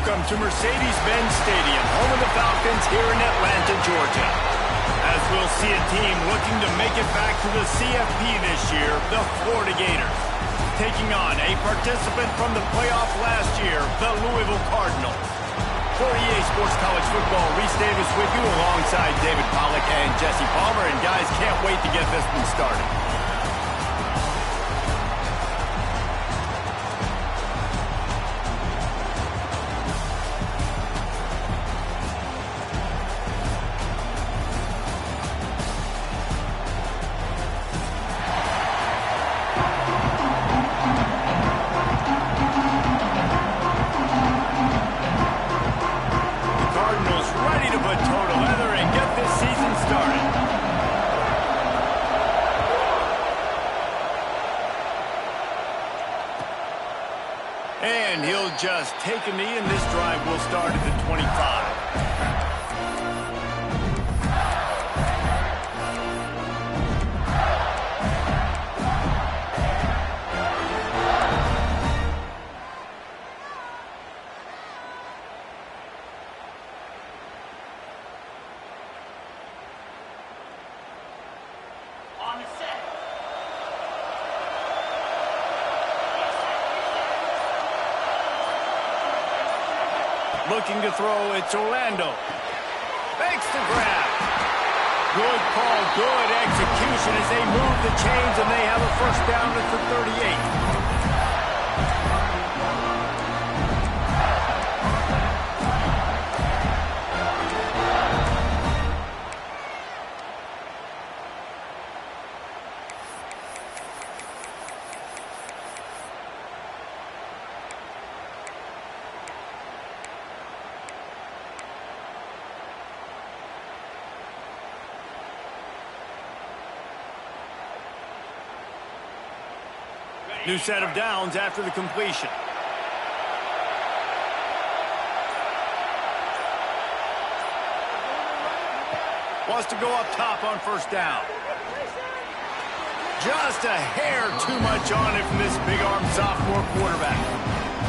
Welcome to Mercedes-Benz Stadium, home of the Falcons here in Atlanta, Georgia. As we'll see a team looking to make it back to the CFP this year, the Florida Gators. Taking on a participant from the playoff last year, the Louisville Cardinals. For EA Sports College Football, Reese Davis with you alongside David Pollack and Jesse Palmer. And guys, can't wait to get this one started. And he'll just take a knee, and this drive will start at the 25. On the set. Looking to throw, it's Orlando. Makes the grab. Good call, good execution as they move the chains, and they have a first down at the 38. New set of downs after the completion. Wants to go up top on first down. Just a hair too much on it from this big-arm sophomore quarterback.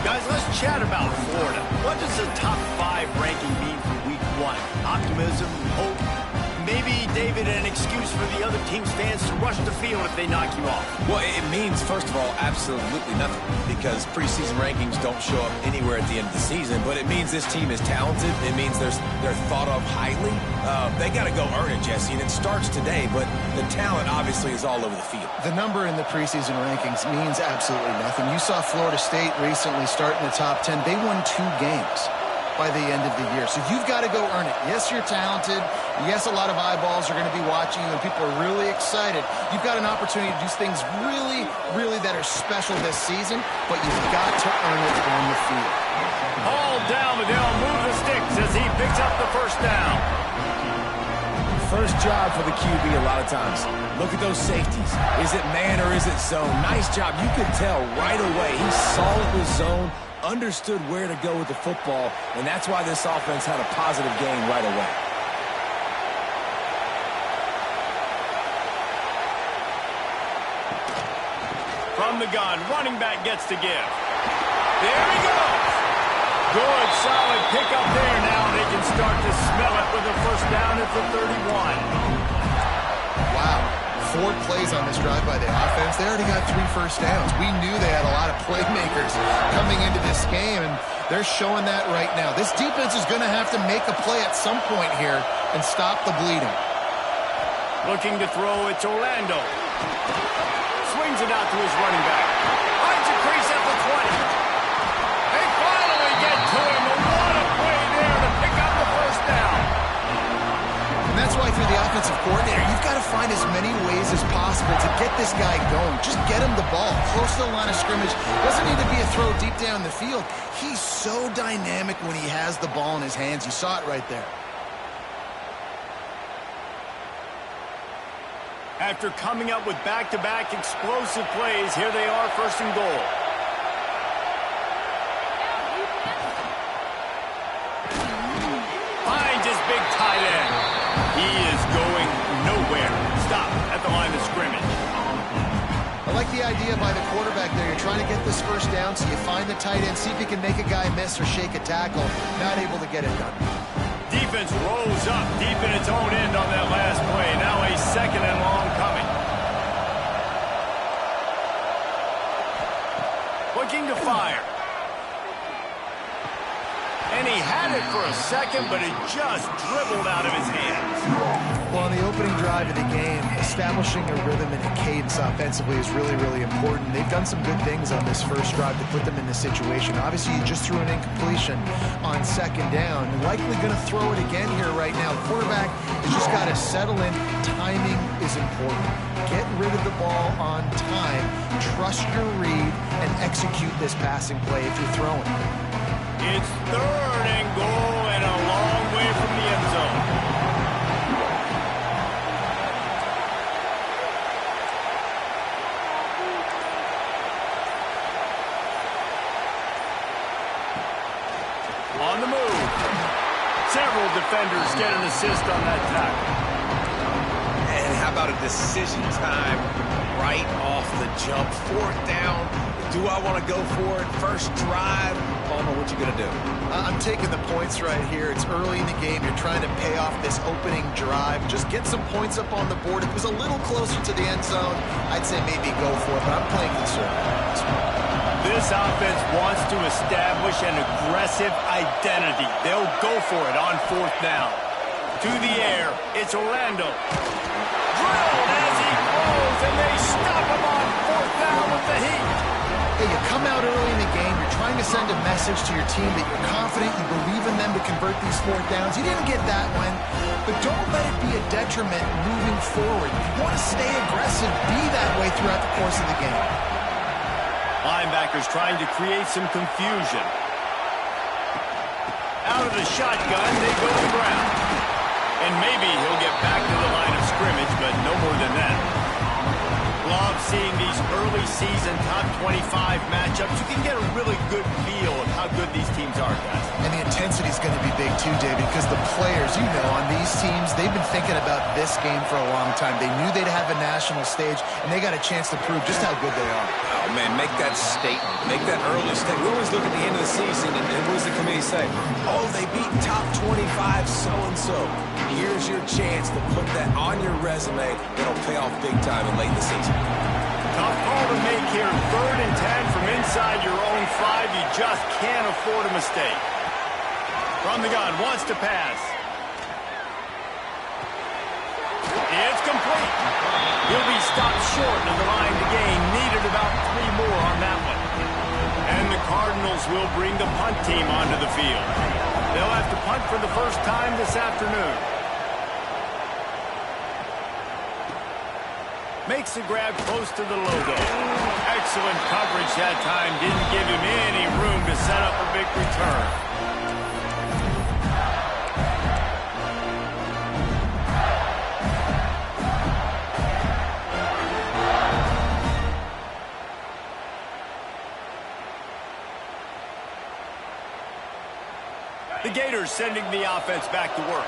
Guys, let's chat about Florida. What does the top 5 ranking mean for week 1? Optimism, hope? Maybe, David, an excuse for the other team's fans to rush the field if they knock you off. Well, it means, first of all, absolutely nothing, because preseason rankings don't show up anywhere at the end of the season, but it means this team is talented. It means they're thought of highly. They got to go earn it, Jesse, and it starts today, but the talent obviously is all over the field. The number in the preseason rankings means absolutely nothing. You saw Florida State recently start in the top 10. They won 2 games by the end of the year. So you've got to go earn it. Yes, you're talented. Yes, a lot of eyeballs are going to be watching you, and people are really excited. You've got an opportunity to do things really, really that are special this season, but you've got to earn it on the field. All down, but they'll move the sticks as he picks up the first down. First job for the QB a lot of times. Look at those safeties. Is it man or is it zone? Nice job. You could tell right away. He saw it was zone, understood where to go with the football, and that's why this offense had a positive gain right away. From the gun, running back gets to give. There he goes. Good, solid pickup there. Now they can start to smell it with a first down at the 31. Wow. 4 plays on this drive by the offense. They already got 3 first downs. We knew they had a lot of playmakers coming into this game, and they're showing that right now. This defense is going to have to make a play at some point here and stop the bleeding. Looking to throw, it's Orlando. Swings it out to his running back. Finds a crease at the 20. They finally get to him, and what a play there to pick up the first down. And that's why, if you're the offensive coordinator, you've got to find as many ways as possible to get this guy going. Just get him the ball close to the line of scrimmage. Doesn't need to be a throw deep down the field. He's so dynamic when he has the ball in his hands. You saw it right there. After coming up with back-to-back explosive plays, here they are, first and goal. Finds his big tight end. He is going nowhere. Stop at the line of scrimmage. I like like the idea by the quarterback there. You're trying to get this first down, so you find the tight end, see if you can make a guy miss or shake a tackle. Not able to get it done. Defense rolls up deep in its own end on that last play. Now a 2nd and long coming. Looking to fire. And he had it for a second, but it just dribbled out of his hands. Well, on the opening drive of the game, establishing a rhythm and a cadence offensively is really, really important. They've done some good things on this first drive to put them in this situation. Obviously, you just threw an incompletion on 2nd down. You're likely going to throw it again here right now. The quarterback has just got to settle in. Timing is important. Get rid of the ball on time. Trust your read and execute this passing play if you're throwing. It's 3rd and goal and a long way from the end zone. On the move. Several defenders get an assist on that tackle. And how about a decision time right off the jump? 4th down. Do I want to go for it? First drive. Palmer, what you going to do? I'm taking the points right here. It's early in the game. You're trying to pay off this opening drive. Just get some points up on the board. If it was a little closer to the end zone, I'd say maybe go for it, but I'm playing conservative. This offense wants to establish an aggressive identity. They'll go for it on 4th down. To the air, it's Orlando. Drilled as he throws, and they stop him on 4th down with the heat. Hey, you come out early in the game, you're trying to send a message to your team that you're confident, you believe in them to convert these 4th downs. You didn't get that one, but don't let it be a detriment moving forward. You want to stay aggressive, be that way throughout the course of the game. Linebackers trying to create some confusion. Out of the shotgun, they go to the ground. And maybe he'll get back to the line of scrimmage, but no more than that. Love seeing these early season top 25 matchups. You can get a really good feel of how good these teams are, guys. And the intensity is going to be big too, David, because the players, you know, on these teams, they've been thinking about this game for a long time. They knew they'd have a national stage, and they got a chance to prove just how good they are. Oh, man, make that statement. Make that early statement. We always look at the end of the season, and what does the committee say? Oh, they beat top 25 so-and-so. Here's your chance to put that on your resume. It'll pay off big time in late in the season. Tough call to make here. 3rd and 10 from inside your own 5. You just can't afford a mistake. From the gun, wants to pass. It's complete. He'll be stopped short of the line to gain. Needed about 3 more on that one. And the Cardinals will bring the punt team onto the field. They'll have to punt for the first time this afternoon. Makes the grab close to the logo. Excellent coverage that time. Didn't give him any room to set up a big return. The Gators sending the offense back to work.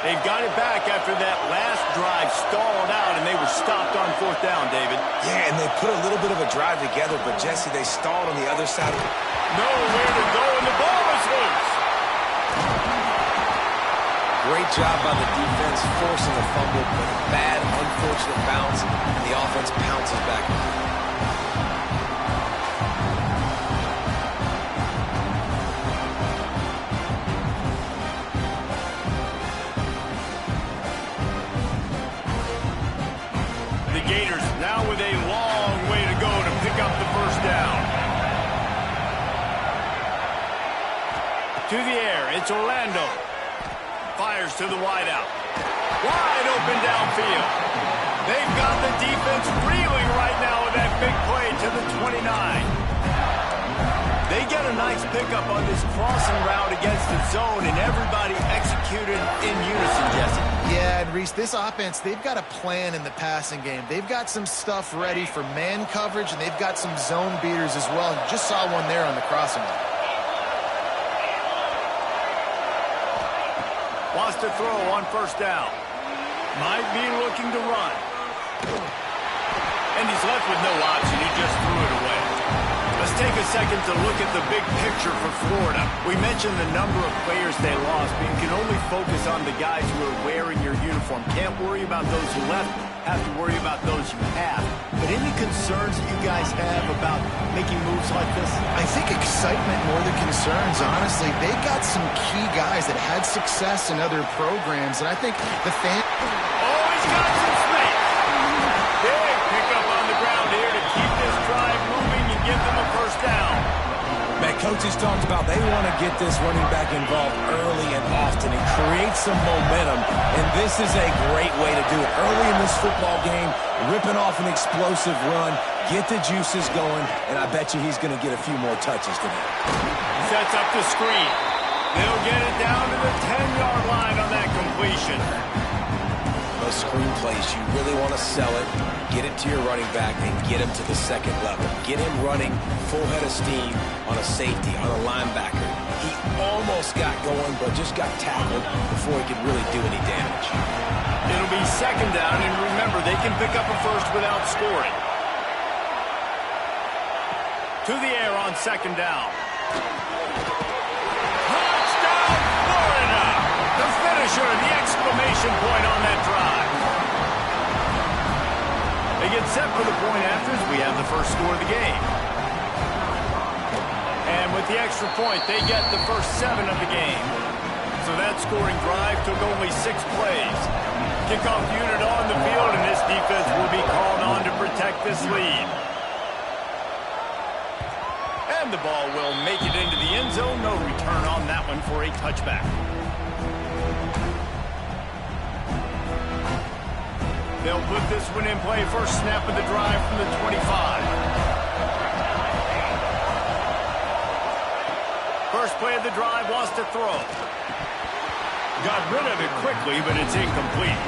They've got it back after that last drive stalled out, and they were stopped on 4th down, David. Yeah, and they put a little bit of a drive together, but, Jesse, they stalled on the other side. Nowhere to go, and the ball is loose. Great job by the defense, forcing a fumble, but a bad, unfortunate bounce, and the offense pounces back. Gators now with a long way to go to pick up the first down. To the air, it's Orlando. Fires to the wideout. Wide open downfield. They've got the defense reeling right now with that big play to the 29. They get a nice pickup on this crossing route against the zone, and everybody executed in unison, Jesse. Yeah, and Reese, this offense, they've got a plan in the passing game. They've got some stuff ready for man coverage, and they've got some zone beaters as well. Just saw one there on the crossing route. Wants to throw on 1st down. Might be looking to run. And he's left with no option. He just threw it away. Let's take a second to look at the big picture for Florida. We mentioned the number of players they lost, but you can only focus on the guys who are wearing your uniform. Can't worry about those who left. Have to worry about those you have. But any concerns that you guys have about making moves like this? I think excitement more than concerns, honestly. They got some key guys that had success in other programs, and I think the fan... Oh, he's got some space. Big pickup on the ground here to keep this drive moving and give them a first down. Man, coaches talked about they want to get this running back involved early and often and create some momentum, and this is a great way to do it. Early in this football game, ripping off an explosive run, get the juices going, and I bet you he's going to get a few more touches today. Sets up the screen. They'll get it down to the 10-yard line on that completion. Those screen plays, you really want to sell it, get it to your running back, and get him to the second level. Get him running full head of steam on a safety, on a linebacker. He almost got going, but just got tackled before he could really do any damage. It'll be second down, and remember, they can pick up a first without scoring. To the air on second down. Touchdown, Florida! The finisher, the exclamation point on that drive. They get set for the point afters. We have the first score of the game. And with the extra point, they get the first 7 of the game. So that scoring drive took only 6 plays. Kickoff unit on the field, and this defense will be called on to protect this lead. And the ball will make it into the end zone. No return on that one for a touchback. They'll put this one in play. First snap of the drive from the 25. First play of the drive, wants to throw. Got rid of it quickly, but it's incomplete.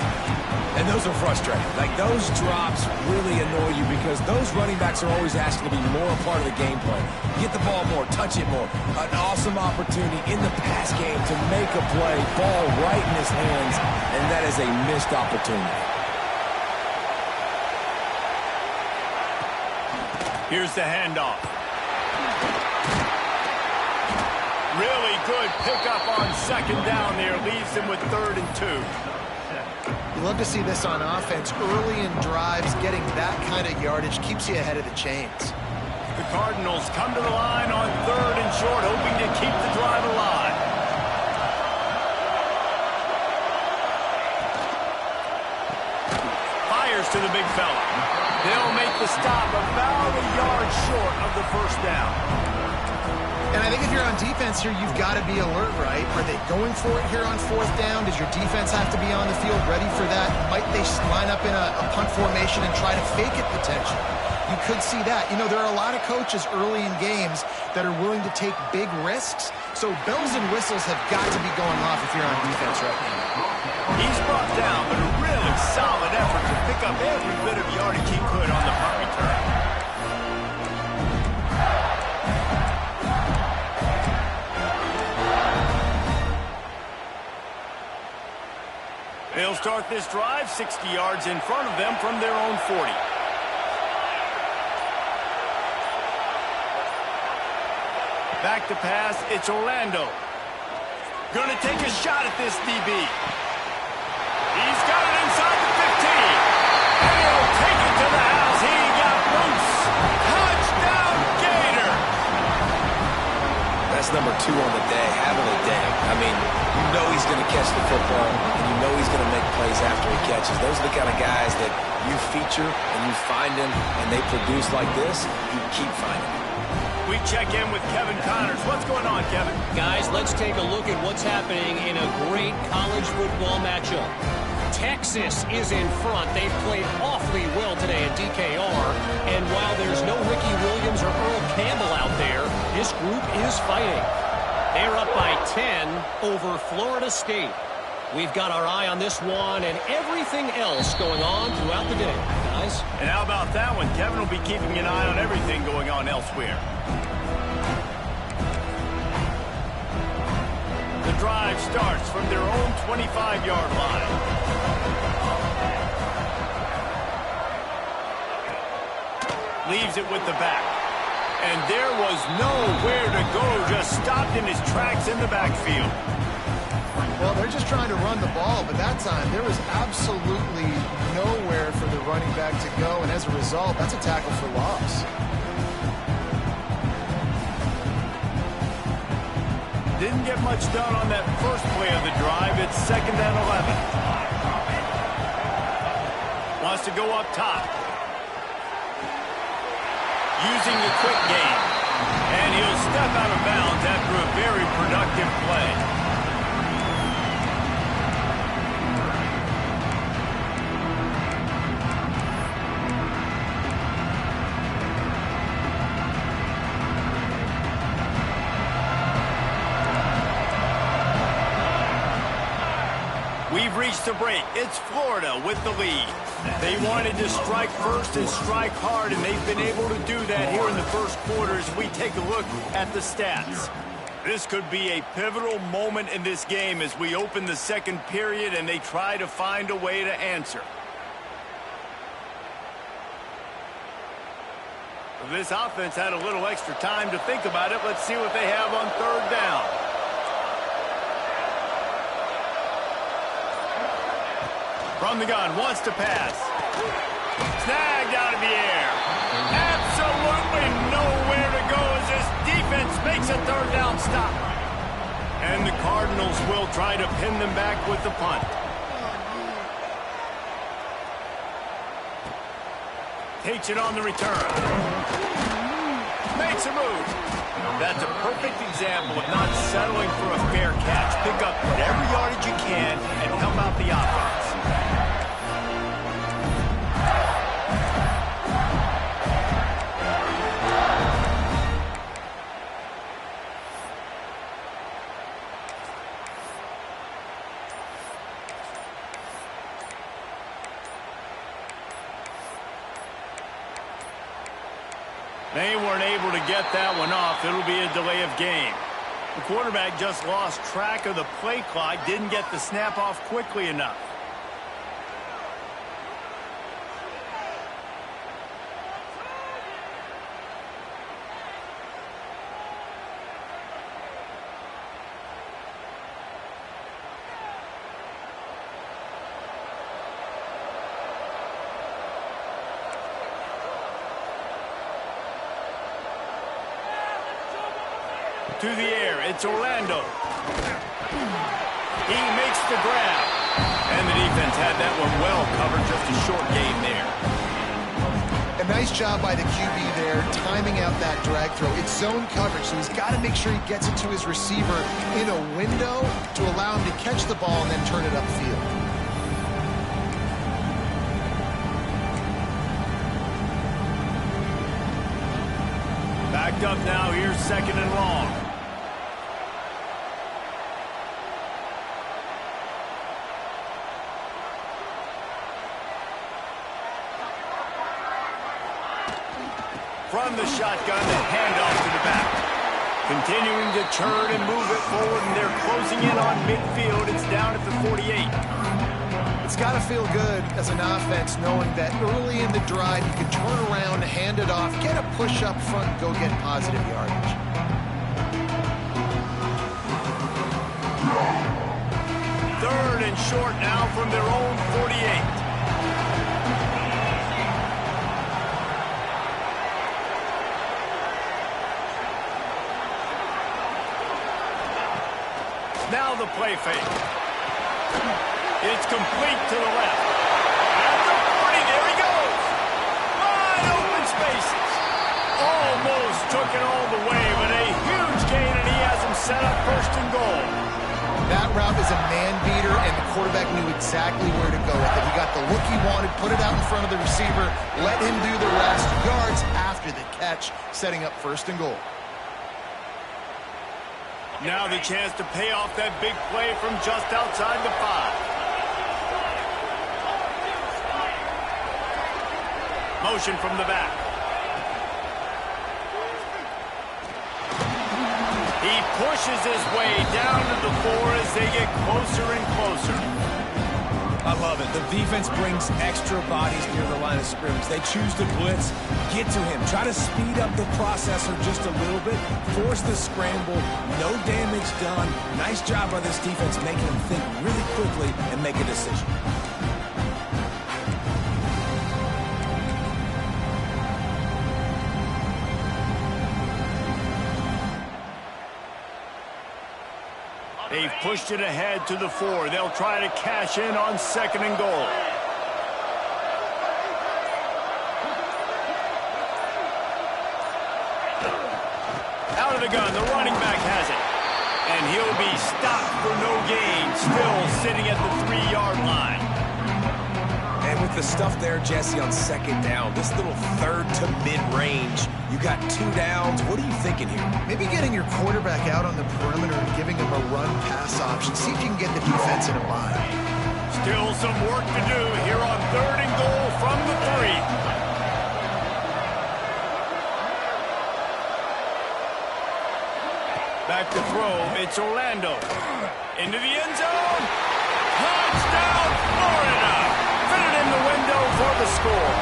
And those are frustrating. Like, those drops really annoy you because those running backs are always asking to be more a part of the game plan. Get the ball more, touch it more. An awesome opportunity in the pass game to make a play, ball right in his hands, and that is a missed opportunity. Here's the handoff. Really good pickup on second down there. Leaves them with 3rd and 2. You love to see this on offense. Early in drives, getting that kind of yardage keeps you ahead of the chains. The Cardinals come to the line on 3rd and short, hoping to keep the drive alive. Fires to the big fella. They'll make the stop about a yard short of the first down. And I think if you're on defense here, you've got to be alert, right? Are they going for it here on 4th down? Does your defense have to be on the field ready for that? Might they line up in a punt formation and try to fake it potentially? You could see that. You know, there are a lot of coaches early in games that are willing to take big risks. So bells and whistles have got to be going off if you're on defense right now. He's brought down, but a really solid effort to pick up every bit of yardage he could on the punt return. They'll start this drive 60 yards in front of them from their own 40. Back to pass, it's Orlando. Gonna take a shot at this DB. He's got it inside the 15. And he'll take it to the house. He got loose. Touchdown, Gator. That's number 2 on the day, having a day. I mean, you know he's going to catch the football, and you know he's going to make plays after he catches. Those are the kind of guys that you feature and you find them, and they produce like this, you keep finding them. We check in with Kevin Connors. What's going on, Kevin? Guys, let's take a look at what's happening in a great college football matchup. Texas is in front. They've played awfully well today at DKR. And while there's no Ricky Williams or Earl Campbell out there, this group is fighting. They're up by 10 over Florida State. We've got our eye on this one and everything else going on throughout the day, guys. And how about that one? Kevin will be keeping an eye on everything going on elsewhere. The drive starts from their own 25-yard line. Leaves it with the back. And there was nowhere to go, just stopped in his tracks in the backfield. Well, they're just trying to run the ball, but that time there was absolutely nowhere for the running back to go, and as a result, that's a tackle for loss. Didn't get much done on that first play of the drive. It's 2nd and 11. Wants to go up top. Using the quick game. And he'll step out of bounds after a very productive play. We've reached the break. It's Florida with the lead. They wanted to strike first and strike hard, and they've been able to do that here in the first quarter as we take a look at the stats. This could be a pivotal moment in this game as we open the second period and they try to find a way to answer. This offense had a little extra time to think about it. Let's see what they have on 3rd down. From the gun, wants to pass. Snagged out of the air. Absolutely nowhere to go as this defense makes a 3rd down stop. And the Cardinals will try to pin them back with the punt. Takes it on the return. Makes a move. That's a perfect example of not settling for a fair catch. Pick up whatever yardage you can and help out the offense. They weren't able to get that one off. It'll be a delay of game. The quarterback just lost track of the play clock, didn't get the snap off quickly enough. To the air, it's Orlando. He makes the grab. And the defense had that one well covered, just a short gain there. A nice job by the QB there, timing out that drag throw. It's zone coverage, so he's got to make sure he gets it to his receiver in a window to allow him to catch the ball and then turn it upfield. Backed up now, here's 2nd and long. From the shotgun, the handoff to the back. Continuing to turn and move it forward, and they're closing in on midfield. It's down at the 48. It's got to feel good as an offense knowing that early in the drive you can turn around, hand it off, get a push up front, and go get positive yardage. Third and short now from their own 48. Now the play fake. It's complete to the left. At the 40, there he goes. Wide open spaces. Almost took it all the way, but a huge gain, and he has him set up 1st and goal. That route is a man beater, and the quarterback knew exactly where to go with it. He got the look he wanted, put it out in front of the receiver, let him do the rest. Yards after the catch, setting up 1st and goal. Now the chance to pay off that big play from just outside the 5. Motion from the back. He pushes his way down to the 4 as they get closer and closer. I love it. The defense brings extra bodies near the line of scrimmage. They choose to blitz, get to him, try to speed up the processor just a little bit, force the scramble, no damage done. Nice job by this defense making him think really quickly and make a decision. They've pushed it ahead to the 4. They'll try to cash in on 2nd and goal. Out of the gun, the running back has it. And he'll be stopped for no gain, still sitting at the 3-yard line. And with the stuff there, Jesse, on 2nd down, this little 3rd to mid-range, you got 2 downs. What are you thinking here? Maybe getting your quarterback out on the perimeter and giving him a run-pass option. See if you can get the defense in a bind. Still some work to do here on 3rd and goal from the 3. Back to throw, it's Orlando. Into the end zone. Touchdown, Florida! Fitted in the window for the score.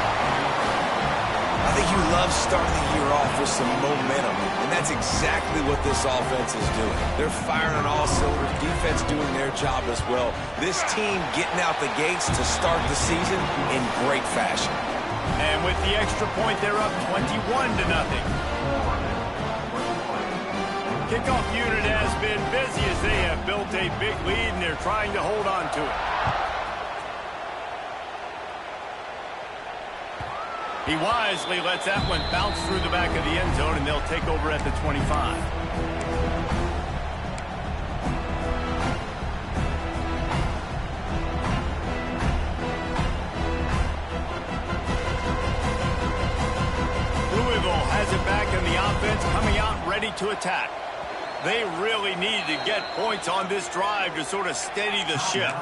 I think you love starting the year off with some momentum, and that's exactly what this offense is doing. They're firing on all cylinders, defense doing their job as well. This team getting out the gates to start the season in great fashion. And with the extra point, they're up 21-0. Kickoff unit has been busy as they have built a big lead, and they're trying to hold on to it. He wisely lets that one bounce through the back of the end zone, and they'll take over at the 25. Louisville has it back in the offense, coming out ready to attack. They really need to get points on this drive to sort of steady the ship.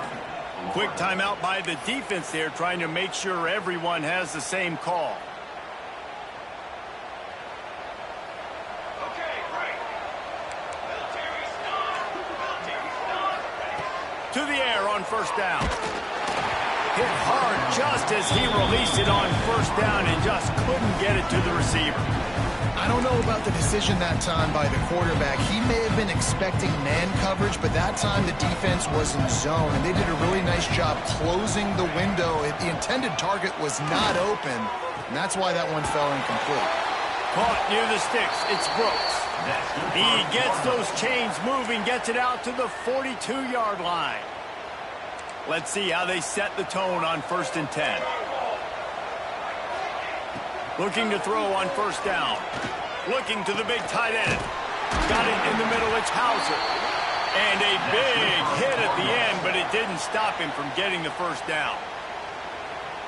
Quick timeout by the defense there, trying to make sure everyone has the same call. To the air on 1st down. Hit hard just as he released it on 1st down and just couldn't get it to the receiver. I don't know about the decision that time by the quarterback. He may have been expecting man coverage, but that time the defense was in zone, and they did a really nice job closing the window. The intended target was not open, and that's why that one fell incomplete. Caught near the sticks. It's Brooks. He gets those chains moving, gets it out to the 42-yard line. Let's see how they set the tone on 1st and 10. Looking to throw on 1st down. Looking to the big tight end. Got it in the middle, it's Hauser. And a big hit at the end, but it didn't stop him from getting the 1st down.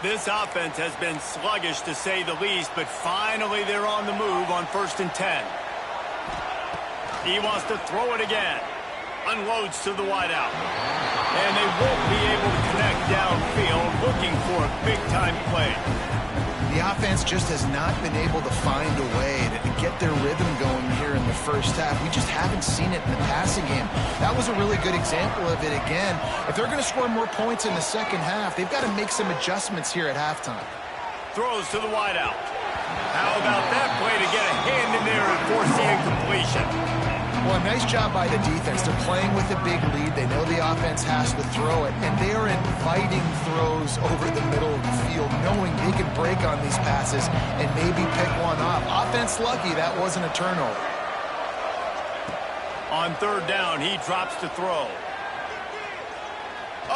This offense has been sluggish to say the least, but finally they're on the move on 1st and 10. He wants to throw it again. Unloads to the wideout. And they won't be able to connect downfield, looking for a big-time play. The offense just has not been able to find a way to get their rhythm going here in the 1st half. We just haven't seen it in the passing game. That was a really good example of it again. If they're going to score more points in the 2nd half, they've got to make some adjustments here at halftime. Throws to the wideout. How about that play to get a hand in there and force the incompletion? Well, nice job by the defense. They're playing with a big lead. They know the offense has to throw it, and they are inviting throws over the middle of the field, knowing they can break on these passes and maybe pick one off. Offense lucky that wasn't a turnover. On 3rd down, he drops to throw.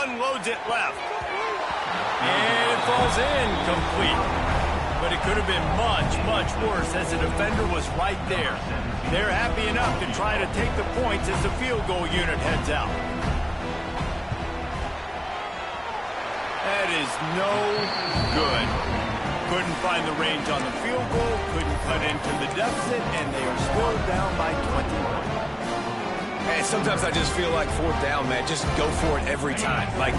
Unloads it left. And it falls in complete. But it could have been much, much worse as the defender was right there. They're happy enough to try to take the points as the field goal unit heads out. That is no good. Couldn't find the range on the field goal, couldn't cut into the deficit, and they are still down by 21. And sometimes I just feel like 4th down, man, just go for it every time. Like,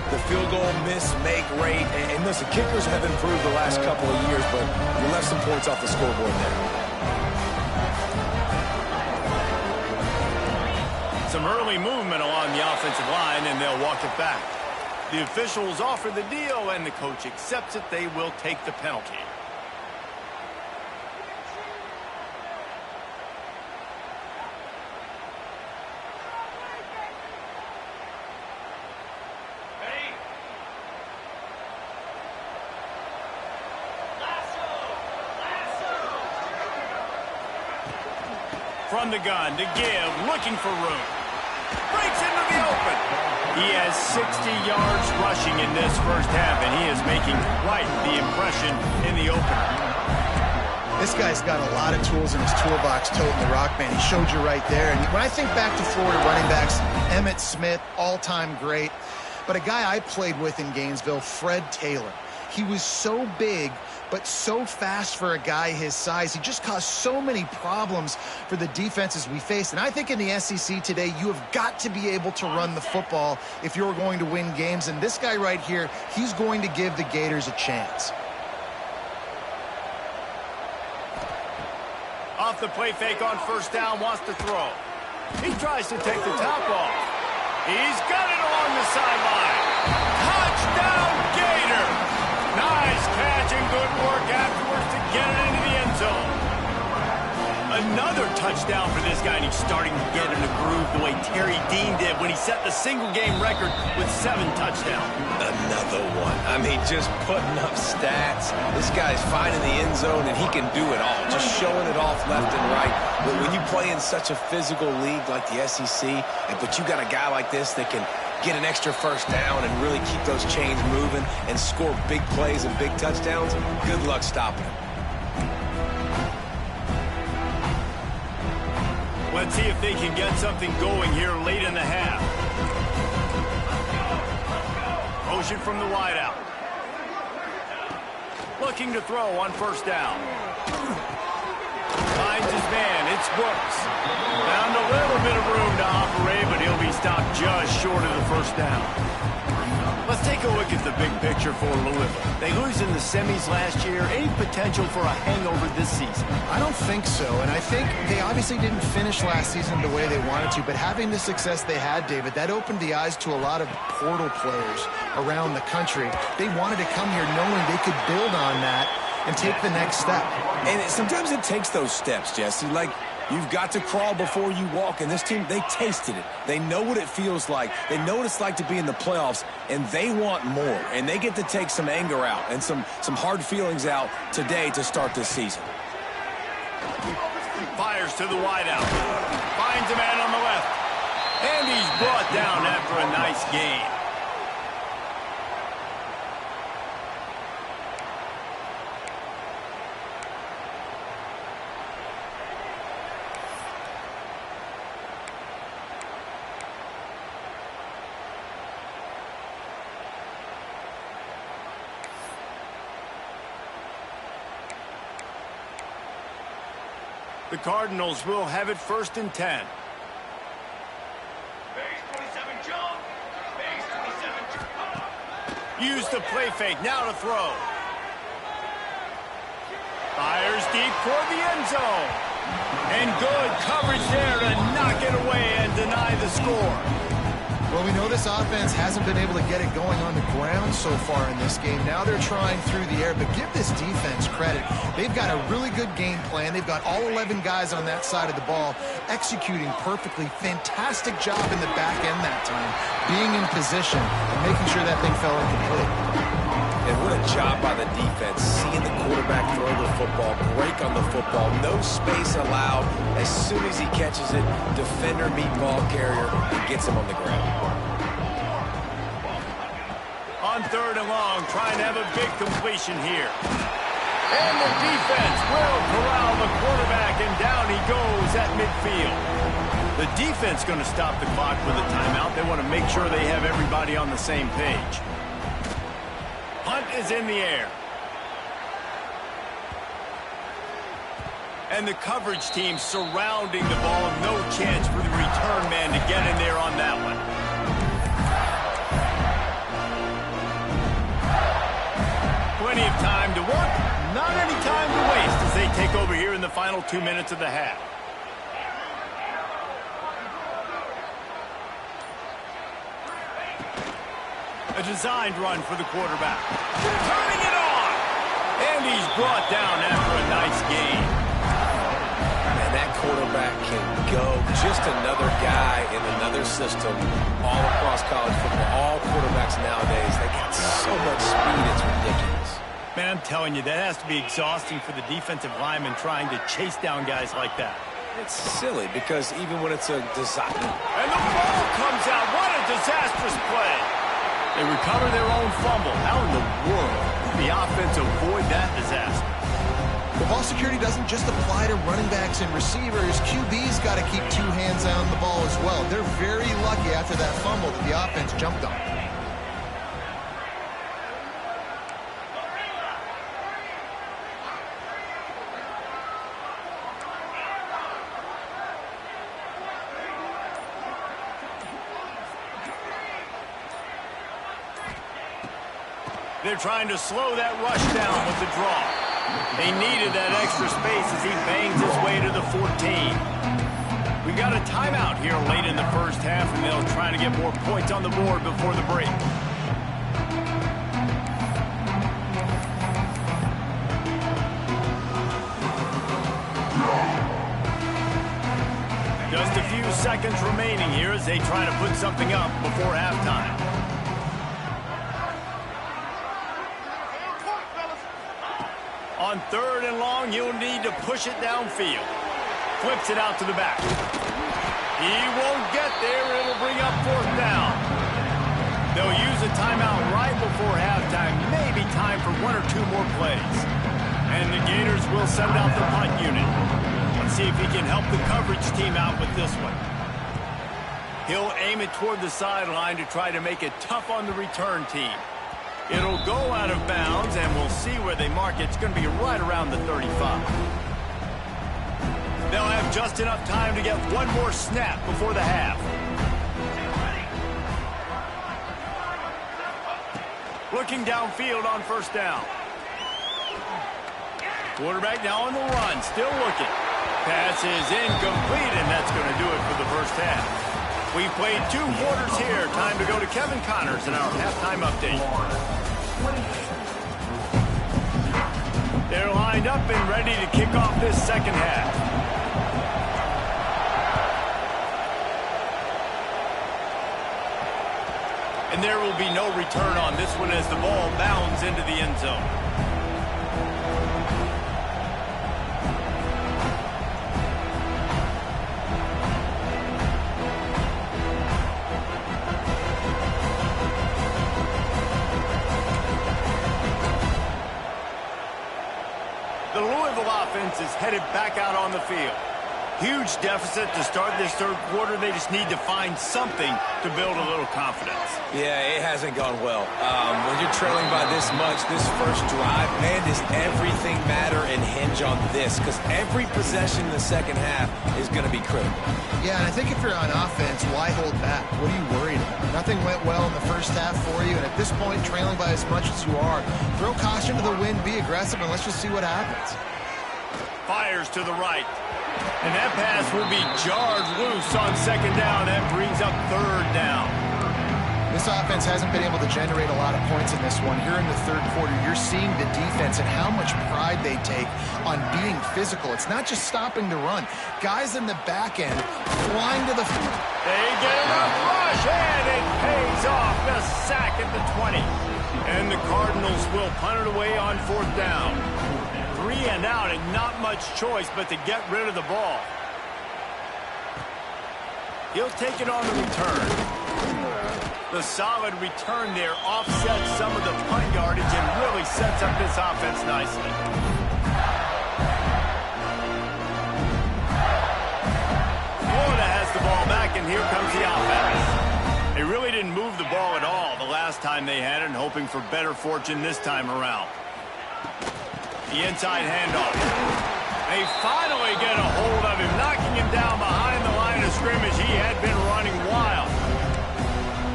the field goal miss-make rate. And listen, kickers have improved the last couple of years, but you left some points off the scoreboard there. Some early movement along the offensive line, and they'll walk it back. The officials offer the deal, and the coach accepts it. They will take the penalty. From the gun to give, looking for room. Breaks into the open. He has 60 yards rushing in this first half, and he is making quite the impression in the opener. This guy's got a lot of tools in his toolbox toting the rock, man. He showed you right there. And when I think back to Florida running backs, Emmitt Smith, all-time great. But a guy I played with in Gainesville, Fred Taylor. He was so big, but so fast for a guy his size. He just caused so many problems for the defenses we faced. And I think in the SEC today, you have got to be able to run the football if you're going to win games. And this guy right here, he's going to give the Gators a chance. Off the play fake on first down, wants to throw. He tries to take the top off. He's got it along the sideline. Touchdown, Gator! Nice catch and good work afterwards to get it into the end zone. Another touchdown for this guy, and he's starting to get in a groove the way Terry Dean did when he set the single-game record with 7 touchdowns. Another one. I mean, just putting up stats. This guy's finding the end zone, and he can do it all. Just showing it off left and right. But when you play in such a physical league like the SEC, but you got a guy like this that can get an extra first down and really keep those chains moving and score big plays and big touchdowns, good luck stopping him. Let's see if they can get something going here late in the half. Motion from the wideout. Looking to throw on first down. Finds his man. It's Brooks. Found a little bit of room to operate, but he'll be stopped just short of the first down. Let's take a look at the big picture for Louisville. They lose in the semis last year. Any potential for a hangover this season? I don't think so, and I think they obviously didn't finish last season the way they wanted to, but having the success they had, David, that opened the eyes to a lot of portal players around the country. They wanted to come here knowing they could build on that and take the next step. And sometimes it takes those steps, Jesse. Like, you've got to crawl before you walk. And this team, they tasted it. They know what it feels like. They know what it's like to be in the playoffs, and they want more. And they get to take some anger out and some hard feelings out today to start this season. Fires to the wideout. Finds a man on the left. And he's brought down after a nice gain. The Cardinals will have it 1st and 10. Use the play fake, now to throw. Fires deep toward the end zone. And good coverage there to knock it away and deny the score. Well, we know this offense hasn't been able to get it going on the ground so far in this game. Now they're trying through the air, but give this defense credit. They've got a really good game plan. They've got all 11 guys on that side of the ball executing perfectly. Fantastic job in the back end that time, being in position and making sure that thing fell incomplete. And what a job by the defense, seeing the quarterback throw the football, break on the football, no space allowed. As soon as he catches it, defender meet ball carrier and gets him on the ground. On 3rd and long, trying to have a big completion here. And the defense will corral the quarterback, and down he goes at midfield. The defense going to stop the clock with a timeout. They want to make sure they have everybody on the same page. Punt is in the air. And the coverage team surrounding the ball. No chance for the return man to get in there on that one. Plenty of time to work. Not any time to waste as they take over here in the final 2 minutes of the half. A designed run for the quarterback. Turning it on! And he's brought down after a nice gain. Man, that quarterback can go. Just another guy in another system all across college football. All quarterbacks nowadays, they got so much speed, it's ridiculous. Man, I'm telling you, that has to be exhausting for the defensive lineman trying to chase down guys like that. It's silly because even when it's a design... And the ball comes out. What a disastrous play. They recover their own fumble. How in the world did the offense avoid that disaster? The ball security doesn't just apply to running backs and receivers. QB's got to keep two hands on the ball as well. They're very lucky after that fumble that the offense jumped on. They're trying to slow that rush down with the draw. They needed that extra space as he bangs his way to the 14. We got a timeout here late in the first half, and they'll try to get more points on the board before the break. Just a few seconds remaining here as they try to put something up before halftime. On 3rd and long, you'll need to push it downfield. Flips it out to the back. He won't get there. It'll bring up 4th down. They'll use a timeout right before halftime. Maybe time for 1 or 2 more plays. And the Gators will send out the punt unit. Let's see if he can help the coverage team out with this one. He'll aim it toward the sideline to try to make it tough on the return team. It'll go out of bounds, and we'll see where they mark it. It's going to be right around the 35. They'll have just enough time to get one more snap before the half. Looking downfield on 1st down. Quarterback now on the run, still looking. Pass is incomplete, and that's going to do it for the first half. We've played 2 quarters here. Time to go to Kevin Connors in our halftime update. They're lined up and ready to kick off this second half. And there will be no return on this one as the ball bounds into the end zone. The Louisville offense is headed back out on the field. Huge deficit to start this 3rd quarter. They just need to find something to build a little confidence. Yeah, it hasn't gone well. When you're trailing by this much, this first drive, man, does everything matter and hinge on this? Because every possession in the second half is going to be critical. Yeah, and I think if you're on offense, why hold back? What are you worried about? Nothing went well in the first half for you, and at this point, trailing by as much as you are, throw caution to the wind, be aggressive, and let's just see what happens. Fires to the right. And that pass will be jarred loose on 2nd down. That brings up 3rd down. This offense hasn't been able to generate a lot of points in this one. Here in the 3rd quarter, you're seeing the defense and how much pride they take on being physical. It's not just stopping the run. Guys in the back end flying to the... They get enough rush, and it pays off. The sack at the 20. And the Cardinals will punt it away on 4th down. 3 and out, and not much choice but to get rid of the ball. He'll take it on the return. The solid return there offsets some of the punt yardage and really sets up this offense nicely. Florida has the ball back, and here comes the offense. They really didn't move the ball at all the last time they had it, and hoping for better fortune this time around. The inside handoff. They finally get a hold of him, knocking him down behind the line of scrimmage. He had been running wild.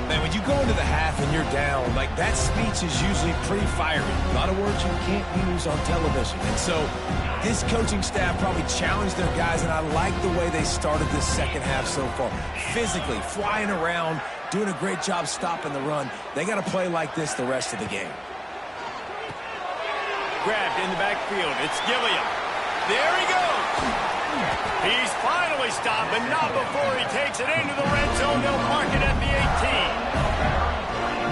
Man, when you go into the half and you're down, like, that speech is usually pretty fiery. A lot of words you can't use on television. And so this coaching staff probably challenged their guys, and I like the way they started this second half so far. Physically, flying around, doing a great job stopping the run. They got to play like this the rest of the game. Grabbed in the backfield. It's Gilliam. There he goes. He's finally stopped, but not before he takes it into the red zone. They'll mark it at the 18.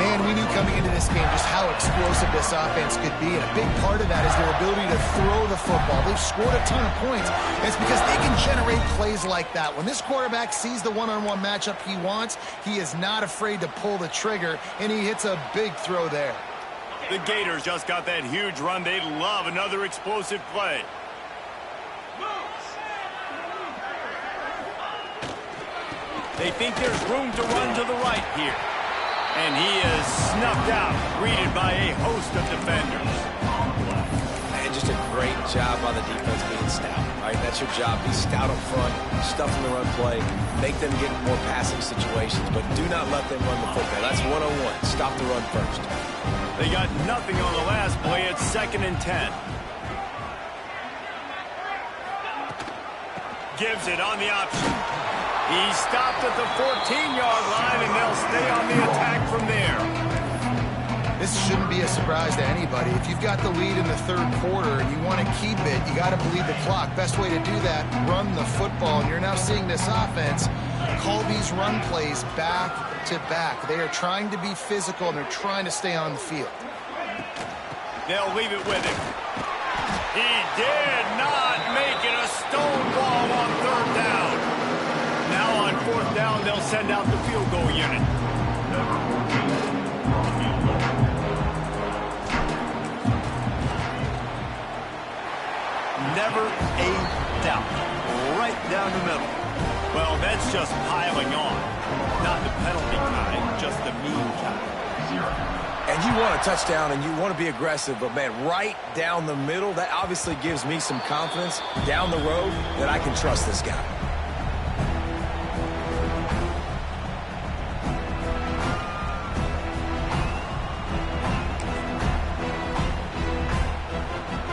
Man, we knew coming into this game just how explosive this offense could be, and a big part of that is their ability to throw the football. They've scored a ton of points, and it's because they can generate plays like that. When this quarterback sees the one-on-one matchup he wants, he is not afraid to pull the trigger, and he hits a big throw there. The Gators just got that huge run. They'd love another explosive play. They think there's room to run to the right here. And he is snuffed out, greeted by a host of defenders. Man, just a great job by the defense being stout. Right, that's your job. Be stout up front, stuff in the run play, make them get more passing situations, but do not let them run the football. That's 101. Stop the run first. They got nothing on the last play. It's 2nd and 10. Gives it on the option. He stopped at the 14-yard line, and they'll stay on the attack from there. This shouldn't be a surprise to anybody. If you've got the lead in the third quarter and you want to keep it, you got to bleed the clock. Best way to do that, run the football. And you're now seeing this offense call these run plays back to back. They are trying to be physical, and they're trying to stay on the field. They'll leave it with him. He did not make it a stonewall on 3rd down. Now on 4th down, they'll send out the field goal unit. Never a doubt. Right down the middle. Well, that's just piling on. Not the penalty kind, just the mean kind. And you want a touchdown and you want to be aggressive, but man, right down the middle, that obviously gives me some confidence down the road that I can trust this guy.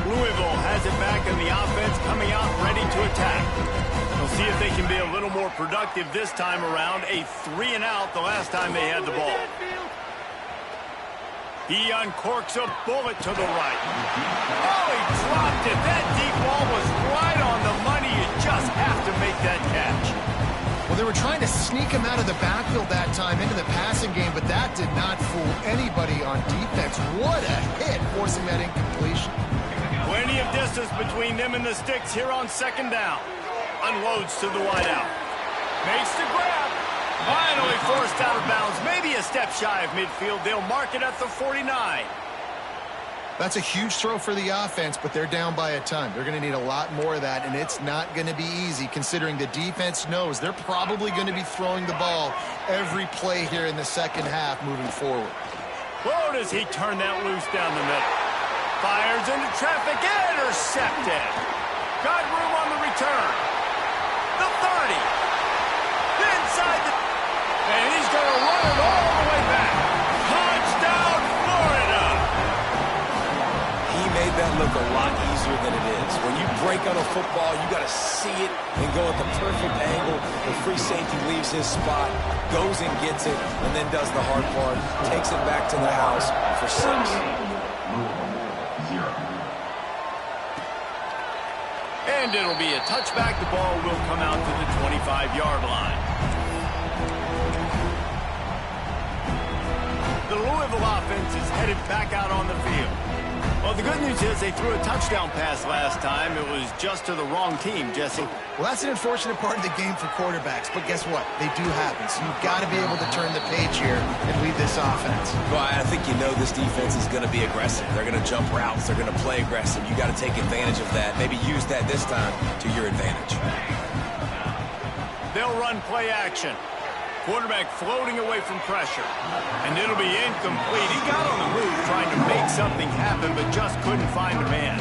Louisville has it back, and the offense coming out ready to attack. We'll see if they can be a little more productive this time around. A 3-and-out the last time they had the ball. He uncorks a bullet to the right. Oh, he dropped it. That deep ball was right on the money. You just have to make that catch. Well, they were trying to sneak him out of the backfield that time into the passing game, but that did not fool anybody on defense. What a hit, forcing that incompletion. Plenty of distance between them and the sticks here on 2nd down. Unloads to the wideout. Makes the grab. Finally forced out of bounds. Maybe a step shy of midfield. They'll mark it at the 49. That's a huge throw for the offense, but they're down by a ton. They're going to need a lot more of that, and it's not going to be easy considering the defense knows they're probably going to be throwing the ball every play here in the second half moving forward. Whoa, does he turn that loose down the middle. Fires into traffic, intercepted. Got room on the return. The 30. Inside the... And he's going to run it all the way back. Touchdown, Florida. He made that look a lot easier than it is. When you break on a football, you got to see it and go at the perfect angle. The free safety leaves his spot, goes and gets it, and then does the hard part, takes it back to the house for 6. And it'll be a touchback. The ball will come out to the 25-yard line. The Louisville offense is headed back out on the field. Well, the good news is they threw a touchdown pass last time. It was just to the wrong team, Jesse. Well, that's an unfortunate part of the game for quarterbacks, but guess what? They do happen, so you've got to be able to turn the page here and lead this offense. Well, I think you know this defense is going to be aggressive. They're going to jump routes. They're going to play aggressive. You got to take advantage of that. Maybe use that this time to your advantage. They'll run play action. Quarterback floating away from pressure. And it'll be incomplete. He got on the move trying to make something happen, but just couldn't find a man.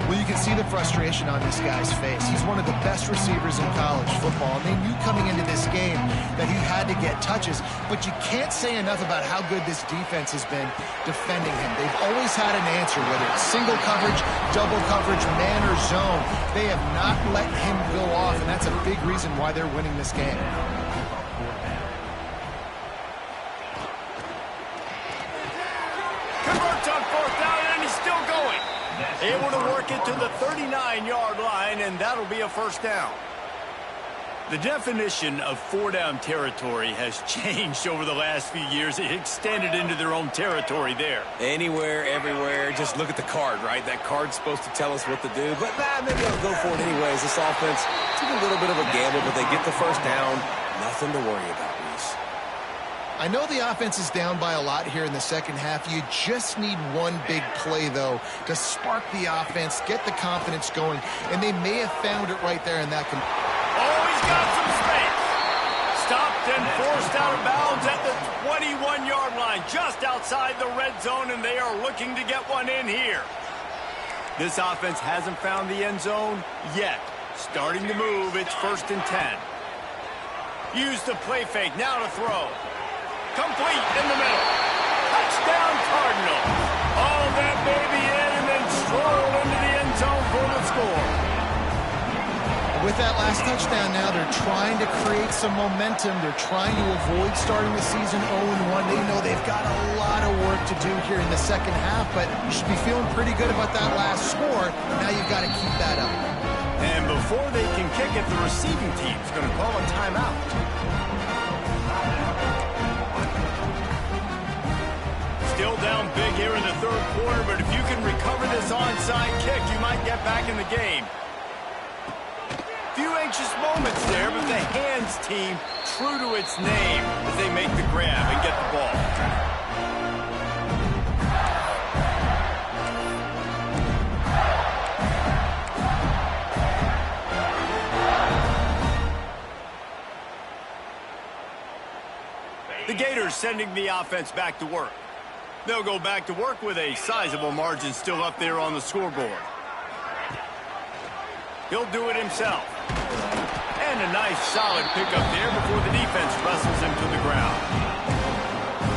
Well, you can see the frustration on this guy's face. He's one of the best receivers in college football, and they knew coming into this game that he had to get touches, but you can't say enough about how good this defense has been defending him. They've always had an answer, whether it's single coverage, double coverage, man or zone. They have not let him go off, and that's a big reason why they're winning this game. take it to the 39-yard line, and that'll be a first down. The definition of four-down territory has changed over the last few years. It extended into their own territory there. Anywhere, everywhere. Just look at the card, right? That card's supposed to tell us what to do. But maybe I'll go for it anyways. This offense took a little bit of a gamble, but they get the first down. Nothing to worry about, Reese. I know the offense is down by a lot here in the second half. You just need one big play, though, to spark the offense, get the confidence going, and they may have found it right there in that. Oh, he's got some space. Stopped and forced out of bounds at the 21-yard line, just outside the red zone, and they are looking to get one in here. This offense hasn't found the end zone yet. Starting to move, it's 1st and 10. Use the play fake, now to throw. Complete in the middle. Touchdown, Cardinals. All that baby in and then stroll into the end zone for the score. With that last touchdown now, they're trying to create some momentum. They're trying to avoid starting the season 0-1. They know they've got a lot of work to do here in the second half, but you should be feeling pretty good about that last score. Now you've got to keep that up. And before they can kick it, the receiving team's going to call a timeout. Still down big here in the third quarter, but if you can recover this onside kick, you might get back in the game. Few anxious moments there, but the hands team true to its name as they make the grab and get the ball. The Gators sending the offense back to work. They'll go back to work with a sizable margin still up there on the scoreboard. He'll do it himself. And a nice solid pickup there before the defense wrestles him to the ground.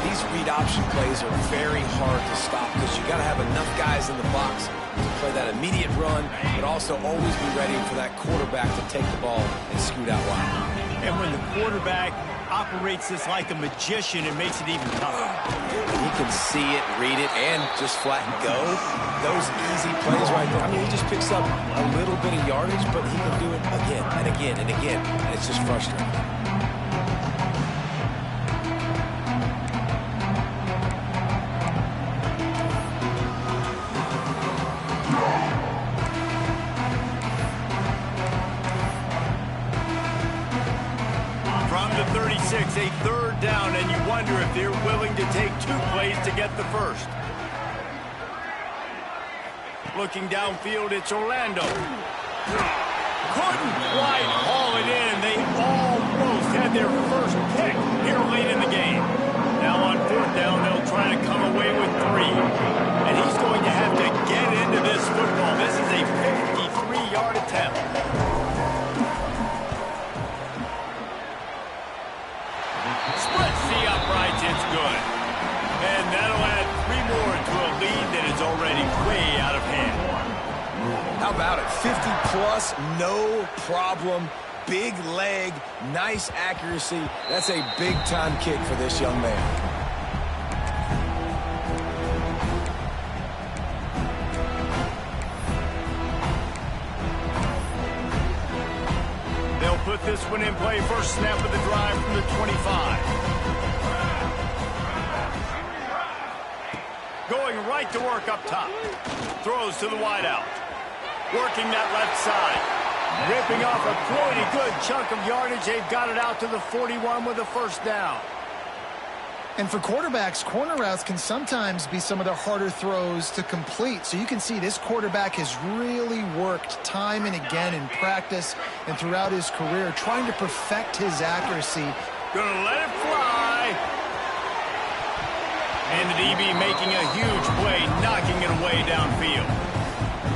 These read option plays are very hard to stop because you got to have enough guys in the box to play that immediate run, but also always be ready for that quarterback to take the ball and scoot out wide. And when the quarterback operates this like a magician, it makes it even tougher. He can see it, read it, and just flat go. Those easy plays right there. I mean, he just picks up a little bit of yardage, but he can do it again and again and again, and it's just frustrating. A third down, and you wonder if they're willing to take two plays to get the first. Looking downfield, it's Orlando. Couldn't quite haul it in. They almost had their first pick here late in the game. Now on fourth down, they'll try to come away with 3. And he's going to have to get into this football. This is a 53-yard attempt. Splits the uprights, it's good. And that'll add 3 more to a lead that is already way out of hand. How about it? 50-plus, no problem. Big leg, nice accuracy. That's a big-time kick for this young man. They'll put this one in play. First snap of the drive from the 25. Going right to work up top. Throws to the wideout. Working that left side. Ripping off a pretty good chunk of yardage. They've got it out to the 41 with a first down. And for quarterbacks, corner routes can sometimes be some of the harder throws to complete. So you can see this quarterback has really worked time and again in practice and throughout his career, trying to perfect his accuracy. Gonna let it fly. And the DB making a huge play, knocking it away downfield.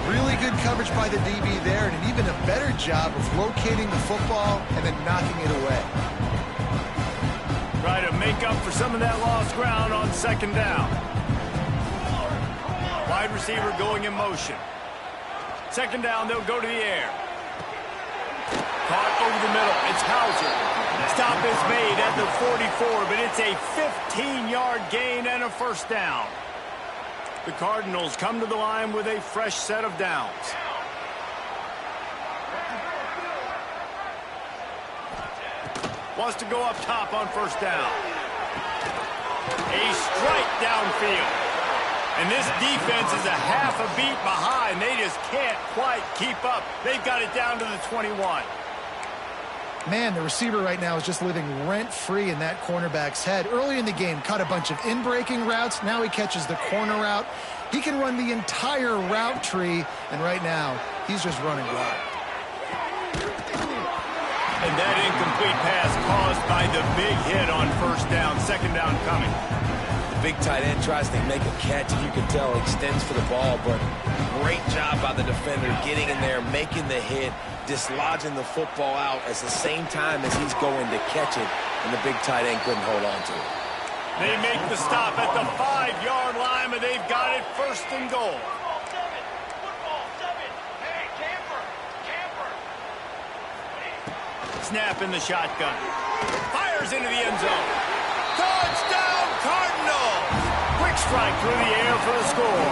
Really good coverage by the DB there, and an even a better job of locating the football and then knocking it away. Try to make up for some of that lost ground on second down. Wide receiver going in motion. Second down, they'll go to the air. Caught over the middle. It's Hauser. Stop is made at the 44, but it's a 15-yard gain and a first down. The Cardinals come to the line with a fresh set of downs. Wants to go up top on first down. A strike downfield. And this defense is a half a beat behind. They just can't quite keep up. They've got it down to the 21. Man, the receiver right now is just living rent-free in that cornerback's head. Early in the game, caught a bunch of in-breaking routes. Now he catches the corner route. He can run the entire route tree, and right now, he's just running wild. And that incomplete pass caused by the big hit on first down. Second down coming. The big tight end tries to make a catch, and you can tell extends for the ball, but great job by the defender getting in there, making the hit, dislodging the football out at the same time as he's going to catch it, and the big tight end couldn't hold on to it. They make the stop at the 5-yard line, but they've got it first and goal. Snap in the shotgun. Fires into the end zone. Touchdown, Cardinals! Quick strike through the air for the score.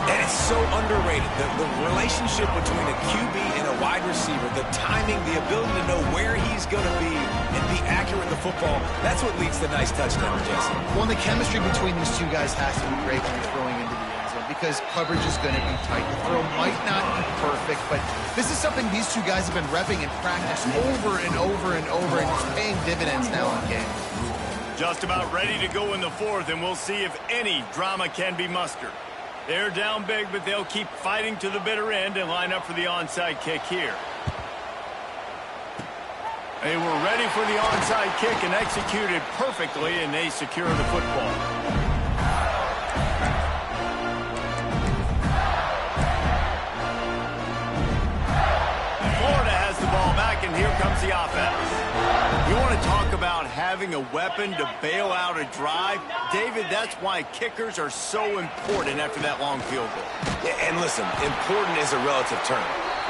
And it's so underrated. The relationship between a QB and a wide receiver, the timing, the ability to know where he's going to be and be accurate in the football, that's what leads to nice touchdowns, Jesse. Well, the chemistry between these two guys has to be great when you're throwing into the end zone because coverage is going to be tight. The throw might not be perfect, but this is something these two guys have been repping in practice over and over and over, and it's paying dividends now in game. Just about ready to go in the fourth, and we'll see if any drama can be mustered. They're down big, but they'll keep fighting to the bitter end and line up for the onside kick here. They were ready for the onside kick and executed perfectly, and they secure the football. Florida has the ball back, and here comes the offense. You want to talk about having a weapon to bail out a drive? David, that's why kickers are so important after that long field goal. Yeah, and listen, important is a relative term.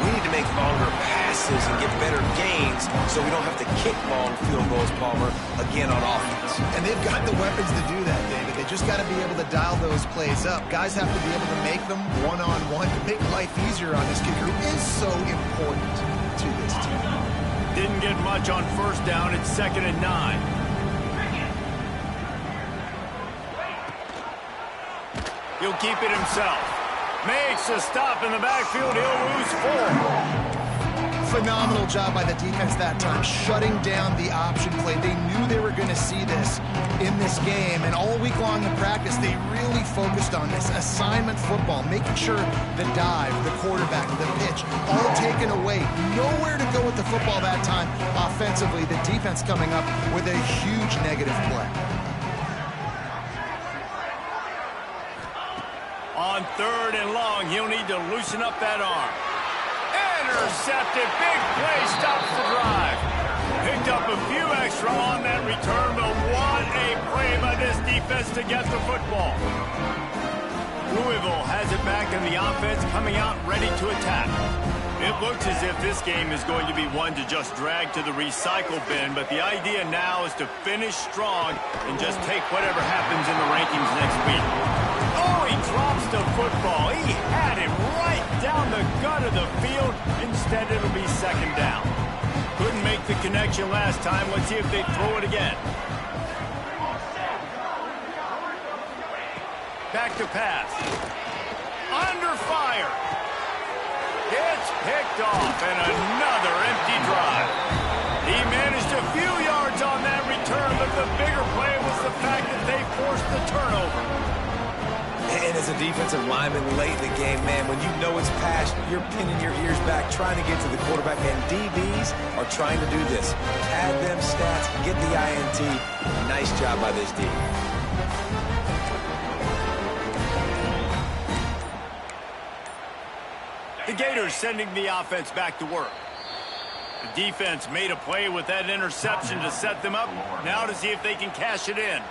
We need to make longer passes and get better gains so we don't have to kick long field goals, Palmer, again on offense. And they've got the weapons to do that, David. They just got to be able to dial those plays up. Guys have to be able to make them one-on-one to make life easier on this kicker who is so important to this team. Didn't get much on first down. It's 2nd and 9. He'll keep it himself. Makes a stop in the backfield. He'll lose 4. Phenomenal job by the defense that time, shutting down the option play. They knew they were going to see this in this game, and all week long in practice, they really focused on this assignment football, making sure the dive, the quarterback, the pitch, all taken away. Nowhere to go with the football that time offensively. The defense coming up with a huge negative play. On 3rd and long, he'll need to loosen up that arm. Intercepted. Big play. Stops the drive. Picked up a few extra on that return, but what a play by this defense to get the football. Louisville has it back, and the offense coming out ready to attack. It looks as if this game is going to be one to just drag to the recycle bin, but the idea now is to finish strong and just take whatever happens in the rankings next week. Oh, he drops the football. He had it right down the gut of the field. Instead, it'll be 2nd down. Couldn't make the connection last time. Let's see if they throw it again. Back to pass. Under fire. It's picked off, and another empty drive. He managed a few yards on that return, but the bigger play was the fact that they forced the turnover. And as a defensive lineman late in the game, man, when you know it's past, you're pinning your ears back, trying to get to the quarterback, and DBs are trying to do this. Pad them stats, get the INT. Nice job by this D. The Gators sending the offense back to work. The defense made a play with that interception to set them up. Now to see if they can cash it in.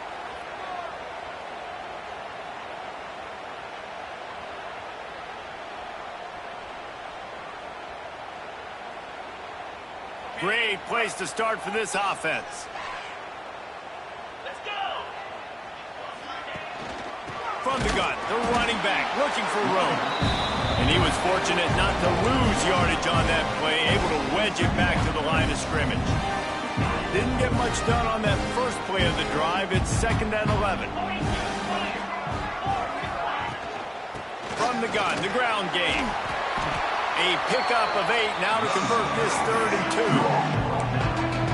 Great place to start for this offense. From the gun, the running back looking for room. And he was fortunate not to lose yardage on that play, able to wedge it back to the line of scrimmage. Didn't get much done on that first play of the drive. It's 2nd and 11. From the gun, the ground game. A pickup of 8 now to convert this 3rd and 2.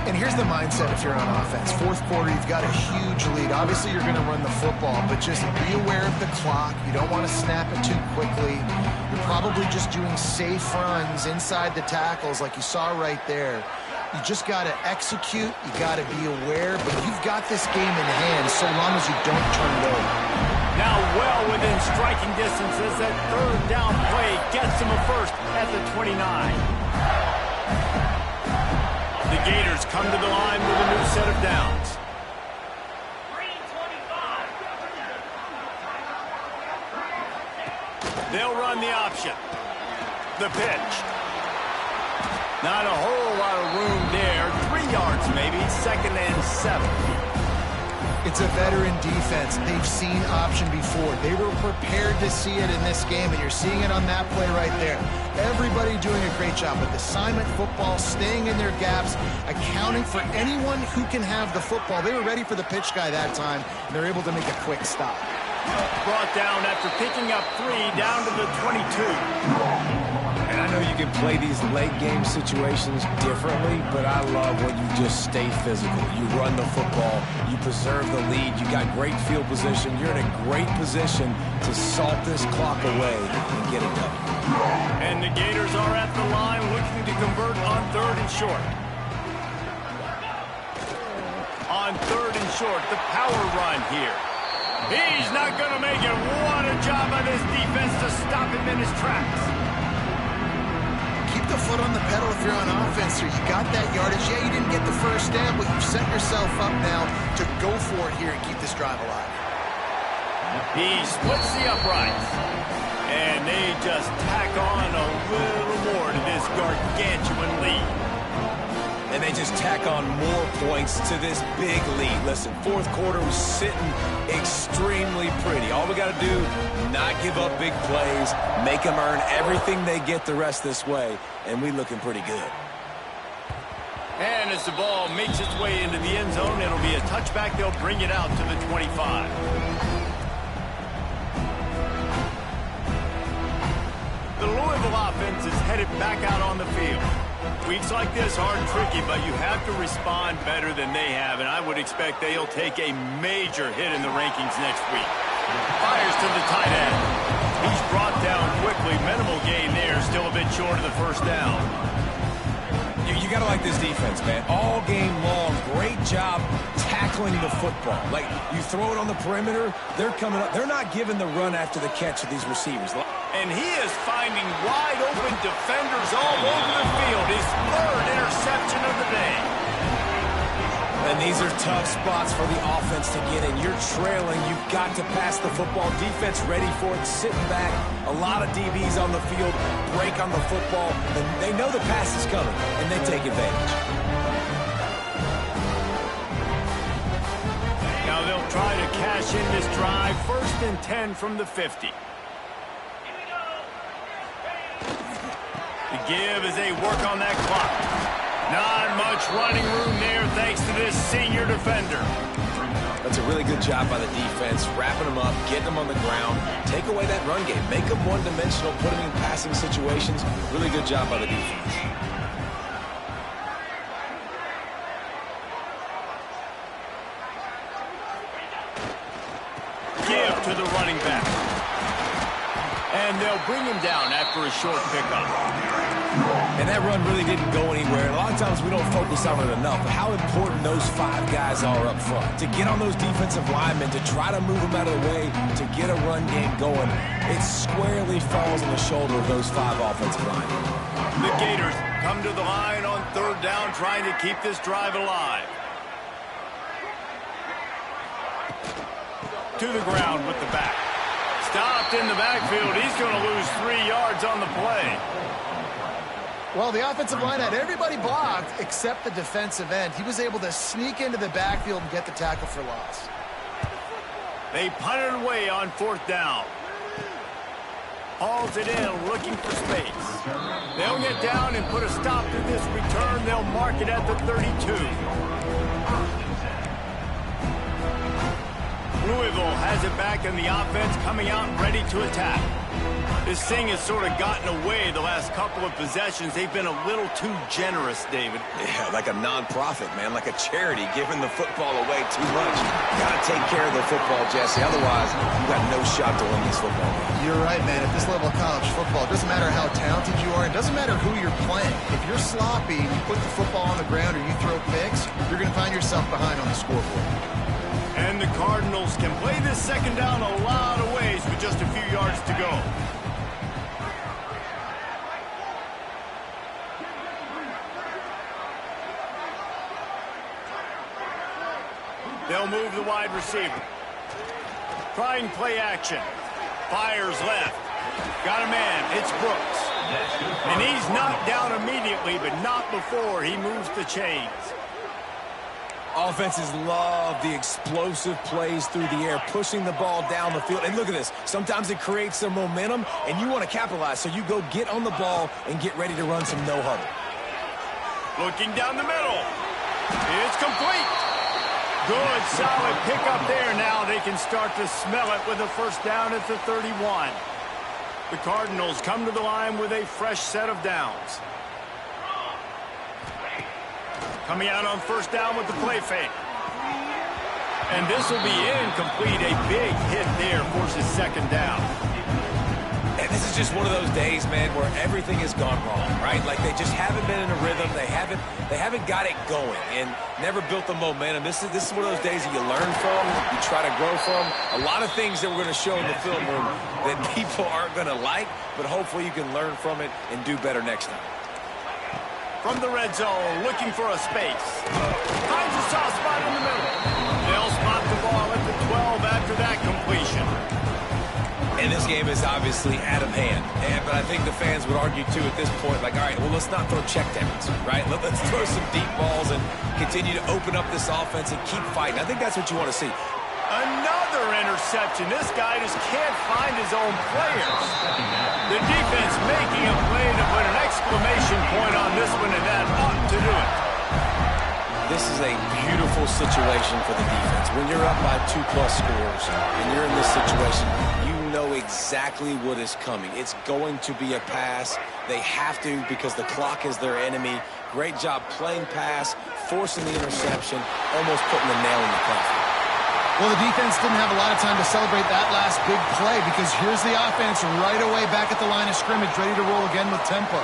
And here's the mindset if you're on offense. 4th quarter, you've got a huge lead. Obviously, you're going to run the football, but just be aware of the clock. You don't want to snap it too quickly. You're probably just doing safe runs inside the tackles like you saw right there. You just got to execute. You got to be aware, but you've got this game in hand so long as you don't turn it over. Now well within striking distance as that 3rd down play gets him a first at the 29. The Gators come to the line with a new set of downs. They'll run the option. The pitch. Not a whole lot of room there. 3 yards maybe. 2nd and 7. It's a veteran defense. They've seen option before. They were prepared to see it in this game, and you're seeing it on that play right there. Everybody doing a great job with assignment football, staying in their gaps, accounting for anyone who can have the football. They were ready for the pitch guy that time, and they're able to make a quick stop. Brought down after picking up 3 down to the 22. And I know you can play these late game situations differently, but I love when you just stay physical. You run the football, you preserve the lead, you got great field position, you're in a great position to salt this clock away and get it done. And the Gators are at the line looking to convert on 3rd and short. On 3rd and short, the power run here. He's not going to make it. What a job by this defense to stop him in his tracks. Keep the foot on the pedal if you're on offense here. You got that yardage. Yeah, you didn't get the first down, but you've set yourself up now to go for it here and keep this drive alive. He splits the uprights. And they just tack on a little more to this gargantuan lead. And they just tack on more points to this big lead. Listen, 4th quarter was sitting extremely pretty. All we got to do, not give up big plays, make them earn everything they get the rest this way, and we looking pretty good. And as the ball makes its way into the end zone, it'll be a touchback. They'll bring it out to the 25. The Louisville offense is headed back out on the field. Weeks like this are tricky, but you have to respond better than they have, and I would expect they'll take a major hit in the rankings next week. Fires to the tight end. He's brought down quickly. Minimal gain there, still a bit short of the first down. You got to like this defense, man. All game long, great job tackling the football. Like, you throw it on the perimeter, they're coming up. They're not giving the run after the catch of these receivers. And he is finding wide-open defenders all over the field. His 3rd interception of the day. And these are tough spots for the offense to get in. You're trailing. You've got to pass the football. Defense ready for it, sitting back. A lot of DBs on the field, break on the football. And they know the pass is coming, and they take advantage. Now they'll try to cash in this drive. 1st and 10 from the 50. The give as they work on that clock. Not much running room there thanks to this senior defender. That's a really good job by the defense, wrapping them up, getting them on the ground, take away that run game, make them one-dimensional, put them in passing situations. Really good job by the defense. Give to the running back. And they'll bring him down after a short pickup. And that run really didn't go anywhere. And a lot of times we don't focus on it enough, but how important those 5 guys are up front. To get on those defensive linemen, to try to move them out of the way, to get a run game going, it squarely falls on the shoulder of those 5 offensive linemen. The Gators come to the line on 3rd down, trying to keep this drive alive. To the ground with the back. Stopped in the backfield. He's going to lose 3 yards on the play. Well, the offensive line had everybody blocked except the defensive end. He was able to sneak into the backfield and get the tackle for loss. They punt it away on 4th down. Hauls it in, looking for space. They'll get down and put a stop to this return. They'll mark it at the 32. Louisville has it back in the offense, coming out and ready to attack. This thing has sort of gotten away the last couple of possessions. They've been a little too generous, David. Yeah, like a non-profit, man, like a charity, giving the football away too much. Got to take care of the football, Jesse. Otherwise, you got no shot to win this football game. You're right, man. At this level of college football, it doesn't matter how talented you are. It doesn't matter who you're playing. If you're sloppy and you put the football on the ground or you throw picks, you're going to find yourself behind on the scoreboard. And the Cardinals can play this second down a lot of ways with just a few yards to go. They'll move the wide receiver. Trying play action. Fires left. Got a man. It's Brooks. And he's knocked down immediately, but not before he moves the chains. Offenses love the explosive plays through the air, pushing the ball down the field. And look at this. Sometimes it creates some momentum, and you want to capitalize. So you go get on the ball and get ready to run some no-huddle. Looking down the middle. It's complete. Good, solid pickup there. Now they can start to smell it with a first down at the 31. The Cardinals come to the line with a fresh set of downs. Coming out on first down with the play fake. And this will be incomplete. A big hit there forces second down. And this is just one of those days, man, where everything has gone wrong, right? Like they just haven't been in a rhythm. They haven't got it going and never built the momentum. This is one of those days that you learn from, you try to grow from. A lot of things that we're going to show in the film room that people aren't going to like, but hopefully you can learn from it and do better next time. From the red zone, looking for a space. Finds a soft spot in the middle. They'll spot the ball at the 12 after that completion. And this game is obviously out of hand. But I think the fans would argue, too, at this point, like, all right, well, let's not throw checkdowns, right? Let's throw some deep balls and continue to open up this offense and keep fighting. I think that's what you want to see. Another interception. This guy just can't find his own players. The defense making a play to put an exclamation point on this one, and that ought to do it. This is a beautiful situation for the defense. When you're up by 2+ scores and you're in this situation, you know exactly what is coming. It's going to be a pass. They have to because the clock is their enemy. Great job playing pass, forcing the interception, almost putting the nail in the coffin. Well, the defense didn't have a lot of time to celebrate that last big play because here's the offense right away back at the line of scrimmage, ready to roll again with tempo.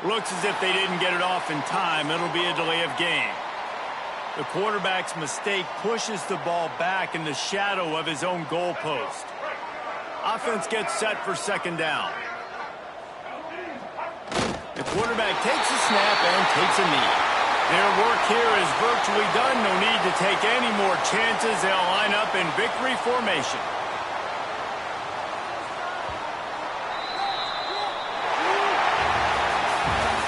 Looks as if they didn't get it off in time. It'll be a delay of game. The quarterback's mistake pushes the ball back in the shadow of his own goalpost. Offense gets set for second down. The quarterback takes a snap and takes a knee. Their work here is virtually done. No need to take any more chances. They'll line up in victory formation.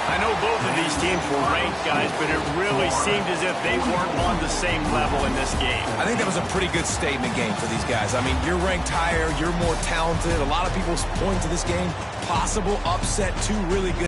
I know both of these teams were ranked, guys, but it really seemed as if they weren't on the same level in this game. I think that was a pretty good statement game for these guys. I mean, you're ranked higher, you're more talented. A lot of people point to this game, possible upset, two really good